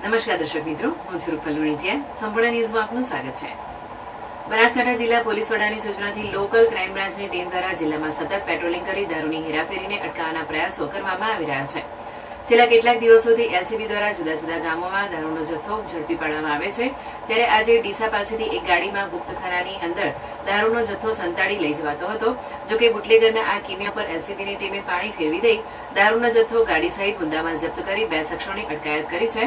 નમસ્કાર દર્શક મિત્રો, હું છું રૂપલ લુણીચિયા. સંપૂર્ણ ન્યૂઝમાં આપનું સ્વાગત છે. બનાસકાંઠા જિલ્લા પોલીસ વડાની સૂચનાથી લોકલ ક્રાઇમ બ્રાન્ચની ટીમ દ્વારા જિલ્લામાં સતત પેટ્રોલિંગ કરી દારૂની હેરાફેરીને અટકાવવાના પ્રયાસો કરવામાં આવી રહ્યા છે. છેલ્લા કેટલાક દિવસોથી એલસીબી દ્વારા જુદા જુદા ગામોમાં દારૂનો જથ્થો ઝડપી પાડવામાં આવે છે. ત્યારે આજે ડીસા પાસેથી એક ગાડીમાં ગુપ્તખાનાની અંદર દારૂનો જથ્થો સંતાડી લઈ જવાતો હતો. જોકે બુટલેગરના આ કિમિયા પર એલસીબીની ટીમે પાણી ફેરવી દઈ દારૂનો જથ્થો ગાડી સહિત મુદ્દામાલ જપ્ત કરી 2 શખ્સોની અટકાયત કરી છે.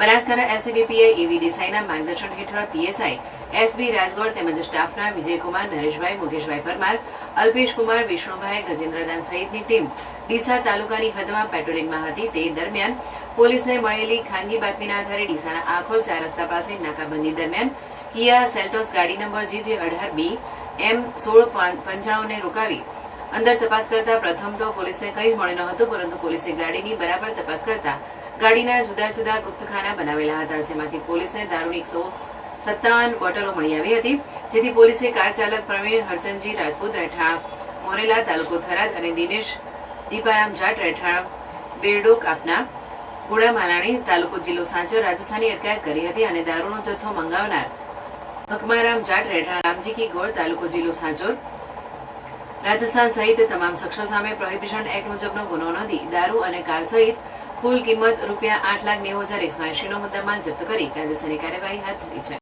બનાસકાંઠા એલસીબી પીઆઈ એવી દેસાઈના માર્ગદર્શન હેઠળ પીએસઆઈ એસબી રાજગોર તેમજ સ્ટાફના વિજયકુમાર, નરેશભાઈ, મુકેશભાઈ પરમાર, અલ્પેશકુમાર, વિષ્ણુભાઈ, ગજેન્દ્રદાન સહિતની ટીમ ડીસા તાલુકાની હદમાં પેટ્રોલિંગમાં હતી. તે દરમિયાન પોલીસને મળેલી ખાનગી બાતમીના આધારે ડીસાના આખોલ 4 રસ્તા પાસે નાકાબંધી દરમિયાન કિયા સેલ્ટોસ ગાડી નંબર GJ18B M1695 ને રોકાવી અંદર તપાસ કરતા પ્રથમ તો પોલીસને કંઈ જ મળી ન હતું, પરંતુ પોલીસે ગાડીની બરાબર તપાસ કરતા ગાડીના જુદા જુદા ગુપ્તખાના બનાવેલા હતા, જેમાંથી પોલીસને દારૂની 157 બોટલો મળી આવી હતી. જેથી પોલીસે કાર ચાલક પ્રવીણ હરચંદજી રાજપૂત રહેઠાણ મોરેલા તાલુકો થરાદ અને દિનેશ દીપારામ જાટ રહેઠાણ બેરડોક આપના ઘોડા માલાણી તાલુકો જિલ્લો સાંચોર રાજસ્થાનની અટકાયત કરી હતી અને દારૂનો જથ્થો મંગાવનાર ભકમારામ જાટ રહેઠાણ રામજી કી ગોળ તાલુકો જિલ્લો સાંચોર રાજસ્થાન સહિત તમામ શખ્સો સામે પ્રોહિબિશન એક્ટ મુજબનો ગુનો નોંધી દારૂ અને કાર સહિત કુલ કિંમત ₹8,90,180 નો મુદ્દામાલ જપ્ત કરી કાયદેસરની કાર્યવાહી હાથ ધરી છે.